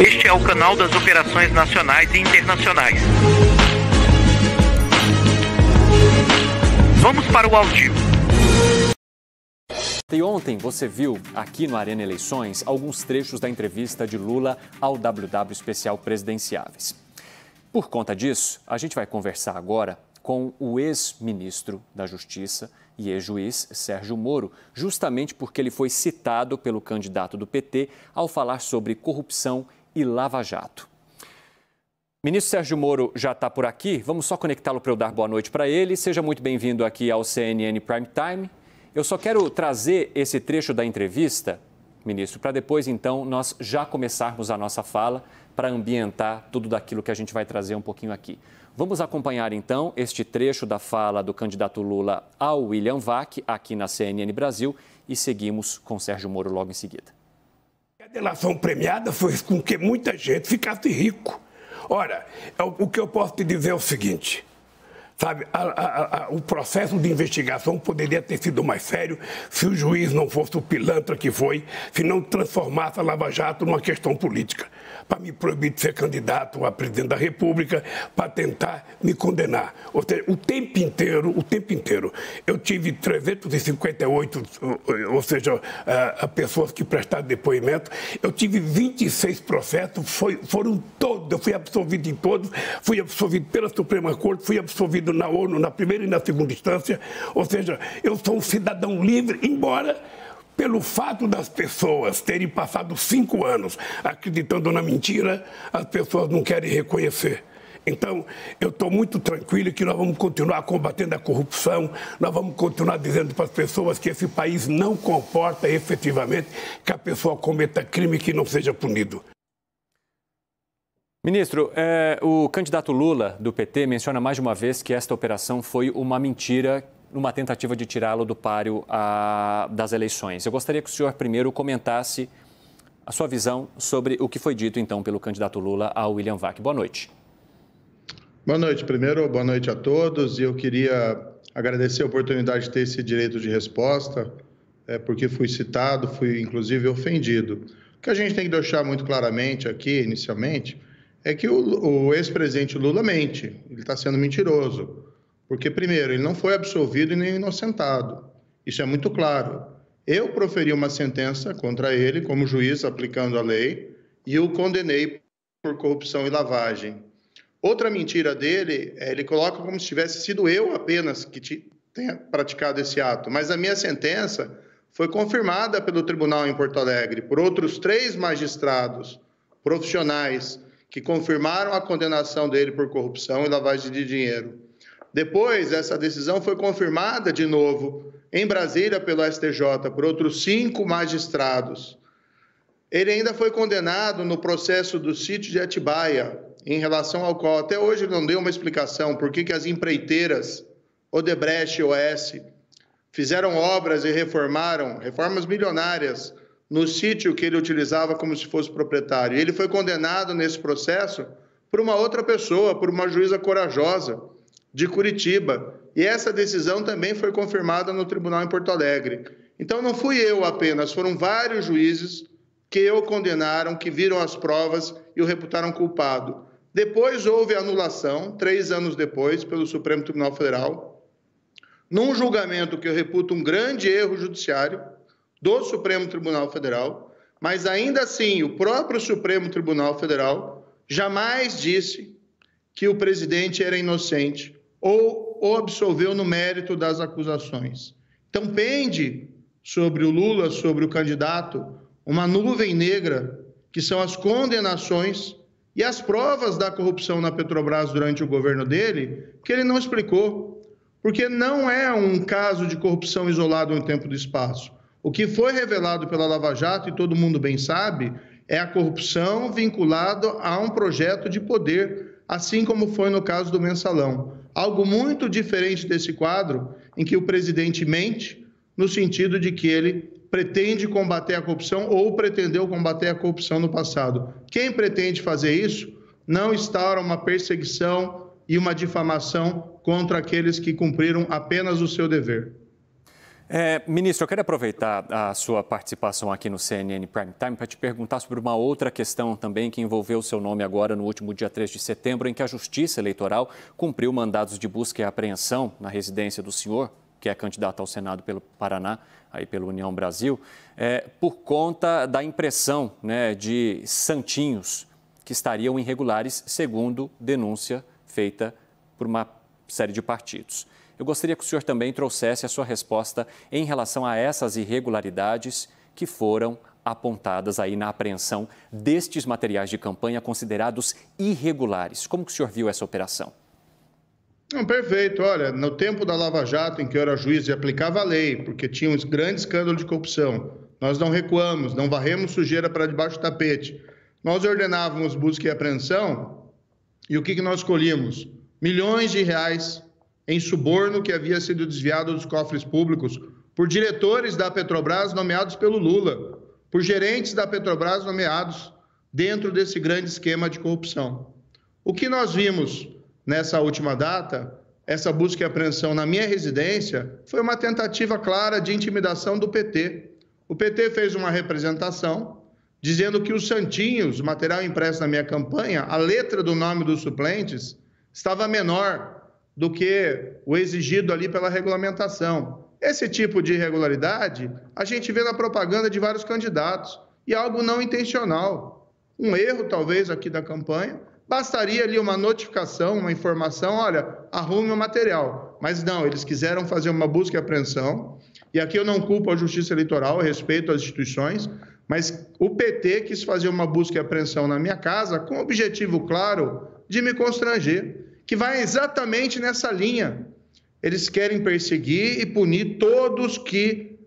Este é o canal das operações nacionais e internacionais. Vamos para o áudio. E ontem você viu aqui no Arena Eleições alguns trechos da entrevista de Lula ao WW Especial Presidenciáveis. Por conta disso, a gente vai conversar agora com o ex-ministro da Justiça e ex-juiz Sérgio Moro, justamente porque ele foi citado pelo candidato do PT ao falar sobre corrupção e Lava Jato. Ministro Sérgio Moro já está por aqui. Vamos só conectá-lo para eu dar boa noite para ele. Seja muito bem-vindo aqui ao CNN Prime Time. Eu só quero trazer esse trecho da entrevista, ministro, para depois, então, nós já começarmos a nossa fala para ambientar tudo daquilo que a gente vai trazer um pouquinho aqui. Vamos acompanhar, então, este trecho da fala do candidato Lula ao William Vac, aqui na CNN Brasil, e seguimos com Sérgio Moro logo em seguida. A delação premiada foi com que muita gente ficasse rico. Ora, o que eu posso te dizer é o seguinte, sabe, o processo de investigação poderia ter sido mais sério se o juiz não fosse o pilantra que foi, se não transformasse a Lava Jato numa questão política, para me proibir de ser candidato a presidente da República, para tentar me condenar. Ou seja, o tempo inteiro, eu tive 358, ou seja, pessoas que prestaram depoimento, eu tive 26 processos, foram todos, eu fui absolvido em todos, fui absolvido pela Suprema Corte, fui absolvido na ONU, na primeira e na segunda instância, ou seja, eu sou um cidadão livre, embora pelo fato das pessoas terem passado 5 anos acreditando na mentira, as pessoas não querem reconhecer. Então, eu estou muito tranquilo que nós vamos continuar combatendo a corrupção, nós vamos continuar dizendo para as pessoas que esse país não comporta efetivamente que a pessoa cometa crime que não seja punido. Ministro, o candidato Lula, do PT, menciona mais de uma vez que esta operação foi uma mentira, numa tentativa de tirá-lo do páreo das eleições. Eu gostaria que o senhor primeiro comentasse a sua visão sobre o que foi dito, então, pelo candidato Lula ao William Vac. Boa noite. Boa noite. Primeiro, boa noite a todos. E eu queria agradecer a oportunidade de ter esse direito de resposta, porque fui citado, fui, inclusive, ofendido. O que a gente tem que deixar muito claramente aqui, inicialmente, é que o ex-presidente Lula mente, ele está sendo mentiroso, porque, primeiro, ele não foi absolvido e nem inocentado, isso é muito claro. Eu proferi uma sentença contra ele, como juiz, aplicando a lei, e o condenei por corrupção e lavagem. Outra mentira dele, ele coloca como se tivesse sido eu apenas que tenha praticado esse ato, mas a minha sentença foi confirmada pelo tribunal em Porto Alegre, por outros 3 magistrados profissionais, que confirmaram a condenação dele por corrupção e lavagem de dinheiro. Depois, essa decisão foi confirmada de novo em Brasília pelo STJ, por outros 5 magistrados. Ele ainda foi condenado no processo do sítio de Atibaia, em relação ao qual até hoje não deu uma explicação por que as empreiteiras Odebrecht e OS fizeram obras e reformas milionárias, no sítio que ele utilizava como se fosse proprietário. Ele foi condenado nesse processo por uma outra pessoa, por uma juíza corajosa de Curitiba. E essa decisão também foi confirmada no tribunal em Porto Alegre. Então, não fui eu apenas, foram vários juízes que o condenaram, que viram as provas e o reputaram culpado. Depois houve anulação, 3 anos depois, pelo Supremo Tribunal Federal, num julgamento que eu reputo um grande erro judiciário, do Supremo Tribunal Federal, mas ainda assim o próprio Supremo Tribunal Federal jamais disse que o presidente era inocente ou o absolveu no mérito das acusações. Então pende sobre o Lula, sobre o candidato, uma nuvem negra que são as condenações e as provas da corrupção na Petrobras durante o governo dele, que ele não explicou, porque não é um caso de corrupção isolado no tempo e do espaço. O que foi revelado pela Lava Jato, e todo mundo bem sabe, é a corrupção vinculada a um projeto de poder, assim como foi no caso do Mensalão. Algo muito diferente desse quadro, em que o presidente mente, no sentido de que ele pretende combater a corrupção ou pretendeu combater a corrupção no passado. Quem pretende fazer isso não instaura uma perseguição e uma difamação contra aqueles que cumpriram apenas o seu dever. Ministro, eu quero aproveitar a sua participação aqui no CNN Prime Time para te perguntar sobre uma outra questão também que envolveu o seu nome agora no último dia 3 de setembro, em que a Justiça Eleitoral cumpriu mandados de busca e apreensão na residência do senhor, que é candidato ao Senado pelo Paraná, aí pela União Brasil, por conta da impressão, né, de santinhos que estariam irregulares, segundo denúncia feita por uma série de partidos. Eu gostaria que o senhor também trouxesse a sua resposta em relação a essas irregularidades que foram apontadas aí na apreensão destes materiais de campanha considerados irregulares. Como que o senhor viu essa operação? Perfeito. Olha, no tempo da Lava Jato, em que eu era juiz e aplicava a lei, porque tinha um grande escândalo de corrupção, nós não recuamos, não varremos sujeira para debaixo do tapete. Nós ordenávamos busca e apreensão e o que nós escolhíamos? Milhões de reais em suborno que havia sido desviado dos cofres públicos por diretores da Petrobras nomeados pelo Lula, por gerentes da Petrobras nomeados dentro desse grande esquema de corrupção. O que nós vimos nessa última data, essa busca e apreensão na minha residência, foi uma tentativa clara de intimidação do PT. O PT fez uma representação dizendo que os santinhos, o material impresso na minha campanha, a letra do nome dos suplentes, estava menor do que o exigido ali pela regulamentação. Esse tipo de irregularidade a gente vê na propaganda de vários candidatos e algo não intencional. Um erro, talvez, aqui da campanha, bastaria ali uma notificação, uma informação, olha, arrume o material. Mas não, eles quiseram fazer uma busca e apreensão, e aqui eu não culpo a Justiça Eleitoral, eu respeito as instituições, mas o PT quis fazer uma busca e apreensão na minha casa com o objetivo claro de me constranger, que vai exatamente nessa linha. Eles querem perseguir e punir todos que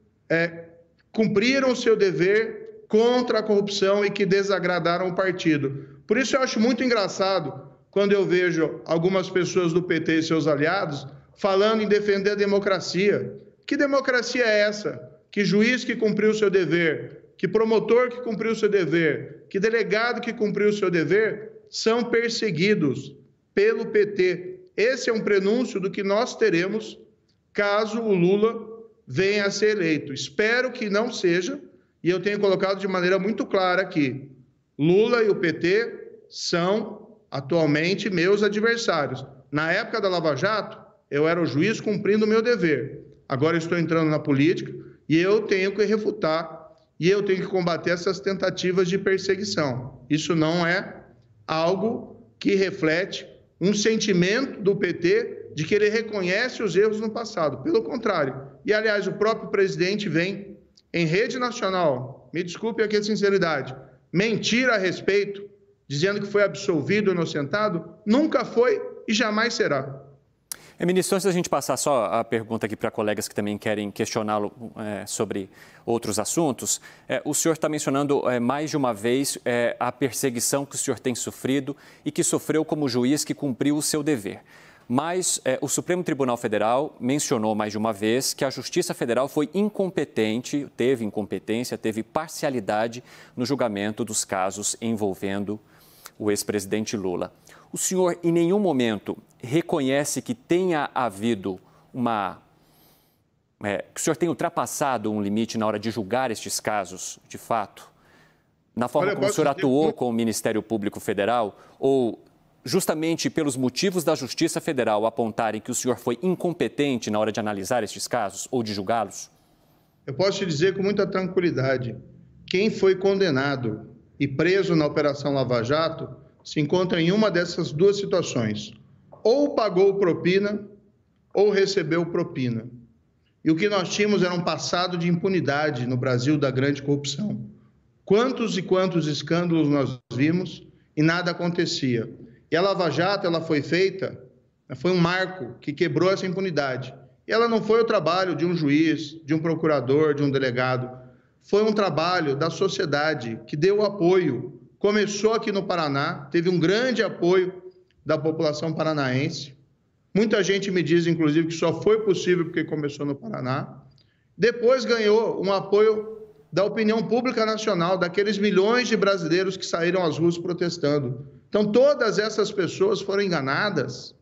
cumpriram o seu dever contra a corrupção e que desagradaram o partido. Por isso eu acho muito engraçado quando eu vejo algumas pessoas do PT e seus aliados falando em defender a democracia. Que democracia é essa? Que juiz que cumpriu o seu dever, que promotor que cumpriu o seu dever, que delegado que cumpriu o seu dever são perseguidos pelo PT. Esse é um prenúncio do que nós teremos caso o Lula venha a ser eleito. Espero que não seja, e eu tenho colocado de maneira muito clara aqui, Lula e o PT são atualmente meus adversários. Na época da Lava Jato, eu era o juiz cumprindo o meu dever. Agora estou entrando na política e eu tenho que refutar e eu tenho que combater essas tentativas de perseguição. Isso não é algo que reflete um sentimento do PT de que ele reconhece os erros no passado. Pelo contrário. E, aliás, o próprio presidente vem em rede nacional, me desculpe aqui a sinceridade, mentir a respeito, dizendo que foi absolvido ou inocentado, nunca foi e jamais será. Ministro, antes da gente passar só a pergunta aqui para colegas que também querem questioná-lo sobre outros assuntos, o senhor está mencionando mais de uma vez a perseguição que o senhor tem sofrido e que sofreu como juiz que cumpriu o seu dever. Mas o Supremo Tribunal Federal mencionou mais de uma vez que a Justiça Federal foi incompetente, teve incompetência, teve parcialidade no julgamento dos casos envolvendo o ex-presidente Lula. O senhor, em nenhum momento, reconhece que tenha havido que o senhor tenha ultrapassado um limite na hora de julgar estes casos, de fato? Na forma como o senhor atuou com o Ministério Público Federal? Ou justamente pelos motivos da Justiça Federal apontarem que o senhor foi incompetente na hora de analisar estes casos ou de julgá-los? Eu posso te dizer com muita tranquilidade, quem foi condenado e preso na Operação Lava Jato se encontra em uma dessas duas situações. Ou pagou propina, ou recebeu propina. E o que nós tínhamos era um passado de impunidade no Brasil da grande corrupção. Quantos e quantos escândalos nós vimos e nada acontecia. E a Lava Jato, ela foi feita, foi um marco que quebrou essa impunidade. E ela não foi o trabalho de um juiz, de um procurador, de um delegado. Foi um trabalho da sociedade que deu apoio. Começou aqui no Paraná, teve um grande apoio da população paranaense. Muita gente me diz, inclusive, que só foi possível porque começou no Paraná. Depois ganhou um apoio da opinião pública nacional, daqueles milhões de brasileiros que saíram às ruas protestando. Então, todas essas pessoas foram enganadas.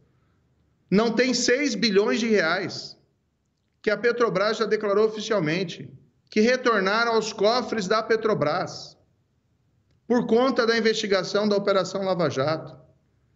Não tem 6 bilhões de reais que a Petrobras já declarou oficialmente, que retornaram aos cofres da Petrobras por conta da investigação da Operação Lava Jato.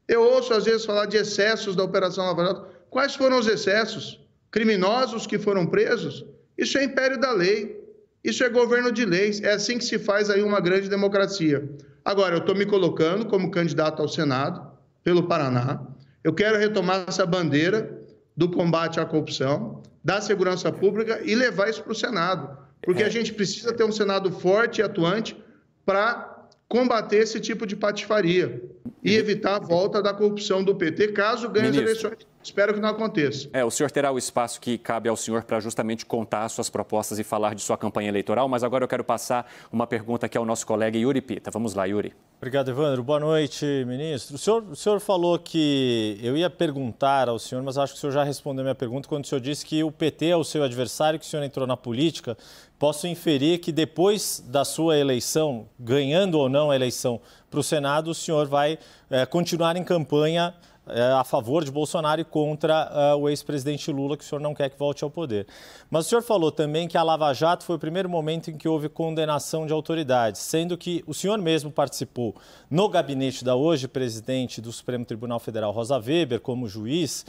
Eu ouço, às vezes, falar de excessos da Operação Lava Jato. Quais foram os excessos? Criminosos que foram presos? Isso é império da lei. Isso é governo de leis. É assim que se faz aí uma grande democracia. Agora, eu estou me colocando como candidato ao Senado, pelo Paraná. Eu quero retomar essa bandeira do combate à corrupção, da segurança pública e levar isso para o Senado. Porque a gente precisa ter um Senado forte e atuante para combater esse tipo de patifaria e evitar a volta da corrupção do PT, caso ganhe as eleições. Espero que não aconteça. O senhor terá o espaço que cabe ao senhor para justamente contar suas propostas e falar de sua campanha eleitoral, mas agora eu quero passar uma pergunta aqui ao nosso colega Yuri Pita. Vamos lá, Yuri. Obrigado, Evandro. Boa noite, ministro. O senhor falou que eu ia perguntar ao senhor, mas acho que o senhor já respondeu a minha pergunta quando o senhor disse que o PT é o seu adversário, que o senhor entrou na política. Posso inferir que depois da sua eleição, ganhando ou não a eleição para o Senado, o senhor vai continuar em campanha a favor de Bolsonaro e contra o ex-presidente Lula, que o senhor não quer que volte ao poder. Mas o senhor falou também que a Lava Jato foi o primeiro momento em que houve condenação de autoridades, sendo que o senhor mesmo participou no gabinete da hoje presidente do Supremo Tribunal Federal, Rosa Weber, como juiz,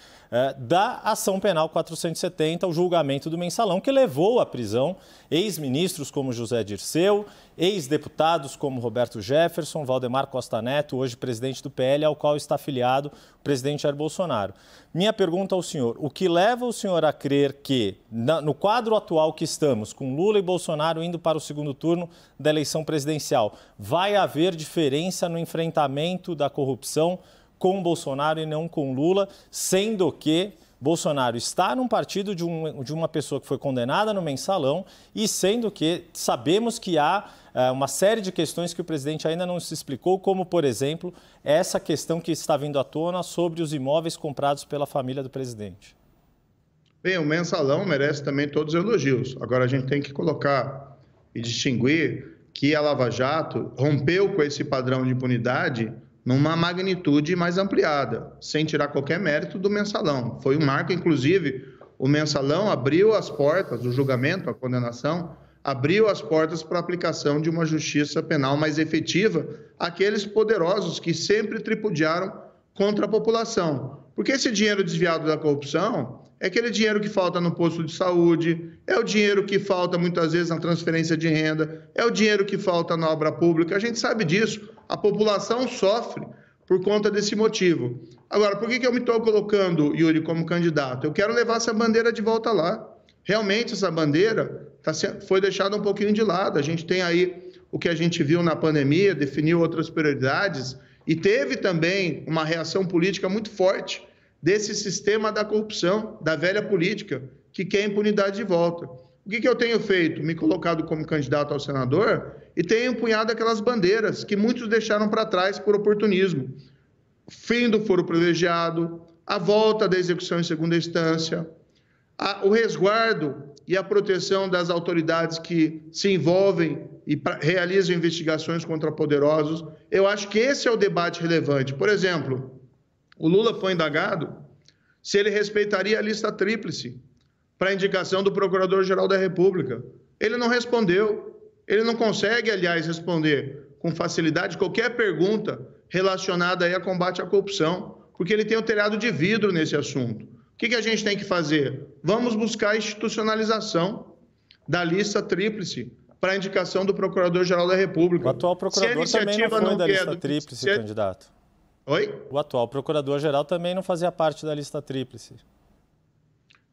da ação penal 470, o julgamento do mensalão, que levou à prisão ex-ministros como José Dirceu, ex-deputados como Roberto Jefferson, Valdemar Costa Neto, hoje presidente do PL, ao qual está afiliado o presidente Jair Bolsonaro. Minha pergunta ao senhor, o que leva o senhor a crer que, no quadro atual que estamos, com Lula e Bolsonaro indo para o segundo turno da eleição presidencial, vai haver diferença no enfrentamento da corrupção com Bolsonaro e não com Lula, sendo que Bolsonaro está num partido de uma pessoa que foi condenada no mensalão e sendo que sabemos que há uma série de questões que o presidente ainda não se explicou, como, por exemplo, essa questão que está vindo à tona sobre os imóveis comprados pela família do presidente. Bem, o mensalão merece também todos os elogios. Agora a gente tem que colocar e distinguir que a Lava Jato rompeu com esse padrão de impunidade numa magnitude mais ampliada, sem tirar qualquer mérito do mensalão. Foi um marco, inclusive, o mensalão abriu as portas, o julgamento, a condenação, abriu as portas para a aplicação de uma justiça penal mais efetiva àqueles poderosos que sempre tripudiaram contra a população. Porque esse dinheiro desviado da corrupção é aquele dinheiro que falta no posto de saúde, é o dinheiro que falta muitas vezes na transferência de renda, é o dinheiro que falta na obra pública. A gente sabe disso. A população sofre por conta desse motivo. Agora, por que eu me estou colocando, Yuri, como candidato? Eu quero levar essa bandeira de volta lá. Realmente, essa bandeira foi deixada um pouquinho de lado. A gente tem aí o que a gente viu na pandemia, definiu outras prioridades e teve também uma reação política muito forte desse sistema da corrupção, da velha política, que quer impunidade de volta. O que eu tenho feito? Me colocado como candidato ao senador e tenho empunhado aquelas bandeiras que muitos deixaram para trás por oportunismo. Fim do foro privilegiado, a volta da execução em segunda instância, o resguardo e a proteção das autoridades que se envolvem e realizam investigações contra poderosos. Eu acho que esse é o debate relevante. Por exemplo, o Lula foi indagado se ele respeitaria a lista tríplice para a indicação do Procurador-Geral da República. Ele não respondeu. Ele não consegue, aliás, responder com facilidade qualquer pergunta relacionada aí a combate à corrupção, porque ele tem um telhado de vidro nesse assunto. O que a gente tem que fazer? Vamos buscar a institucionalização da lista tríplice para a indicação do Procurador-Geral da República. O atual procurador também não foi da lista tríplice, candidato. Oi? O atual procurador-geral também não fazia parte da lista tríplice.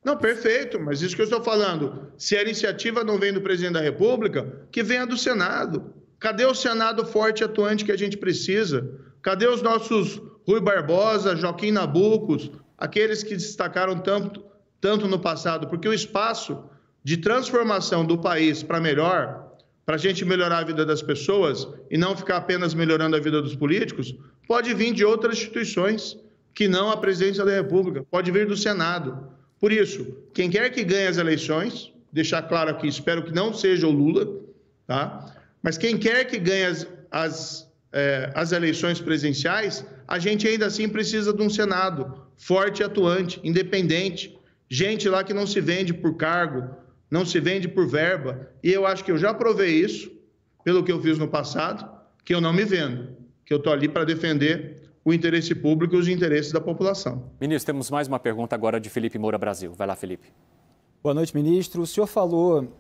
Não, perfeito, mas isso que eu estou falando. Se a iniciativa não vem do presidente da República, que venha do Senado. Cadê o Senado forte e atuante que a gente precisa? Cadê os nossos Rui Barbosa, Joaquim Nabucos, aqueles que destacaram tanto no passado? Porque o espaço de transformação do país para melhor, para a gente melhorar a vida das pessoas e não ficar apenas melhorando a vida dos políticos, pode vir de outras instituições que não a presidência da República, pode vir do Senado. Por isso, quem quer que ganhe as eleições, deixar claro aqui, espero que não seja o Lula, tá? Mas quem quer que ganhe as eleições presidenciais, a gente ainda assim precisa de um Senado forte e atuante, independente, gente lá que não se vende por cargo, não se vende por verba, e eu acho que eu já provei isso, pelo que eu fiz no passado, que eu não me vendo, que eu estou ali para defender o interesse público e os interesses da população. Ministro, temos mais uma pergunta agora de Felipe Moura Brasil. Vai lá, Felipe. Boa noite, ministro. O senhor falou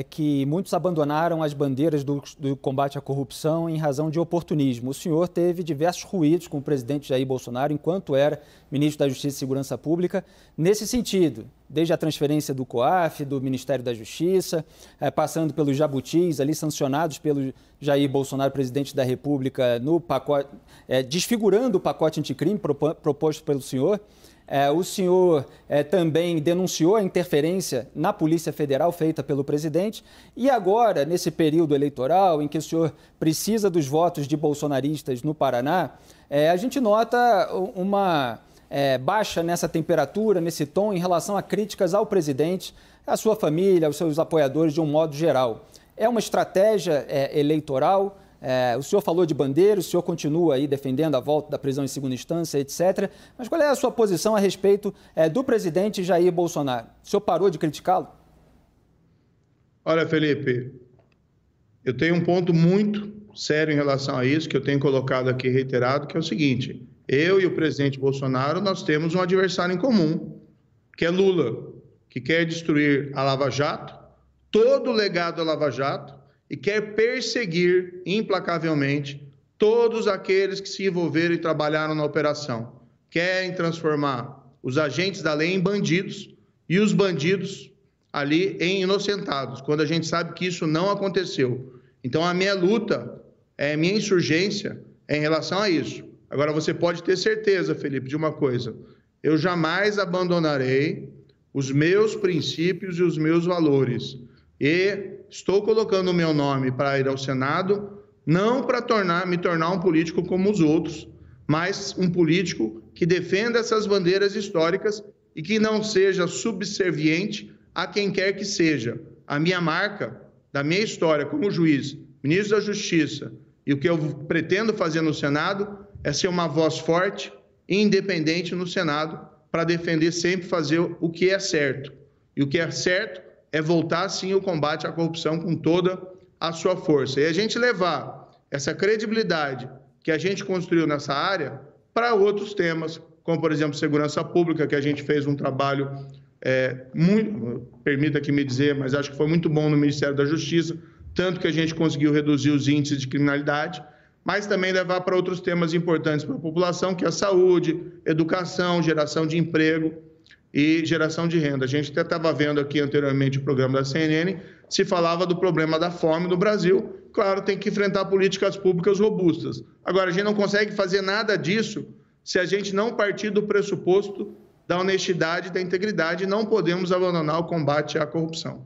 que muitos abandonaram as bandeiras do combate à corrupção em razão de oportunismo. O senhor teve diversos ruídos com o presidente Jair Bolsonaro enquanto era ministro da Justiça e Segurança Pública nesse sentido, desde a transferência do COAF, do Ministério da Justiça, passando pelos jabutis ali sancionados pelo Jair Bolsonaro, presidente da República, no pacote, desfigurando o pacote anticrime proposto pelo senhor. O senhor também denunciou a interferência na Polícia Federal feita pelo presidente e agora, nesse período eleitoral em que o senhor precisa dos votos de bolsonaristas no Paraná, a gente nota uma baixa nessa temperatura, nesse tom, em relação a críticas ao presidente, à sua família, aos seus apoiadores de um modo geral. É uma estratégia eleitoral? O senhor falou de bandeira, o senhor continua aí defendendo a volta da prisão em segunda instância, etc. Mas qual é a sua posição a respeito do presidente Jair Bolsonaro? O senhor parou de criticá-lo? Olha, Felipe, eu tenho um ponto muito sério em relação a isso, que eu tenho colocado aqui reiterado, que é o seguinte: eu e o presidente Bolsonaro, nós temos um adversário em comum, que é Lula, que quer destruir a Lava Jato, todo o legado da Lava Jato, e quer perseguir implacavelmente todos aqueles que se envolveram e trabalharam na operação. Querem transformar os agentes da lei em bandidos e os bandidos ali em inocentados, quando a gente sabe que isso não aconteceu. Então, a minha luta, a minha insurgência é em relação a isso. Agora, você pode ter certeza, Felipe, de uma coisa: eu jamais abandonarei os meus princípios e os meus valores. E estou colocando o meu nome para ir ao Senado, não para me tornar um político como os outros, mas um político que defenda essas bandeiras históricas e que não seja subserviente a quem quer que seja. A minha marca da minha história como juiz, ministro da Justiça, e o que eu pretendo fazer no Senado é ser uma voz forte e independente no Senado para defender sempre fazer o que é certo. E o que é certo é voltar, sim, o combate à corrupção com toda a sua força. E a gente levar essa credibilidade que a gente construiu nessa área para outros temas, como, por exemplo, segurança pública, que a gente fez um trabalho muito, permita que me dizer, mas acho que foi muito bom no Ministério da Justiça, tanto que a gente conseguiu reduzir os índices de criminalidade, mas também levar para outros temas importantes para a população, que é a saúde, educação, geração de emprego e geração de renda. A gente até estava vendo aqui anteriormente o programa da CNN, se falava do problema da fome no Brasil. Claro, tem que enfrentar políticas públicas robustas. Agora, a gente não consegue fazer nada disso se a gente não partir do pressuposto da honestidade, da integridade, e não podemos abandonar o combate à corrupção.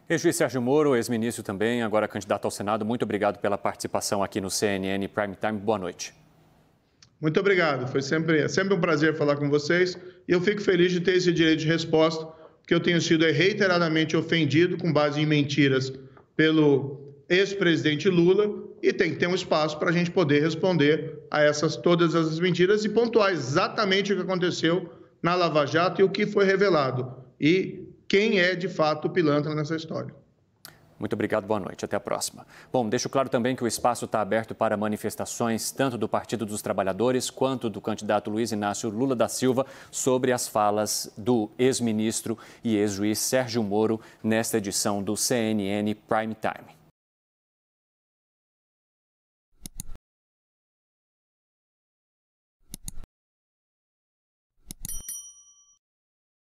Ex-juiz Sérgio Moro, ex-ministro também, agora candidato ao Senado, muito obrigado pela participação aqui no CNN Prime Time. Boa noite. Muito obrigado, foi sempre um prazer falar com vocês e eu fico feliz de ter esse direito de resposta, porque eu tenho sido reiteradamente ofendido com base em mentiras pelo ex-presidente Lula e tem que ter um espaço para a gente poder responder a todas essas mentiras e pontuar exatamente o que aconteceu na Lava Jato e o que foi revelado e quem é de fato o pilantra nessa história. Muito obrigado, boa noite, até a próxima. Bom, deixo claro também que o espaço está aberto para manifestações tanto do Partido dos Trabalhadores quanto do candidato Luiz Inácio Lula da Silva sobre as falas do ex-ministro e ex-juiz Sérgio Moro nesta edição do CNN Prime Time.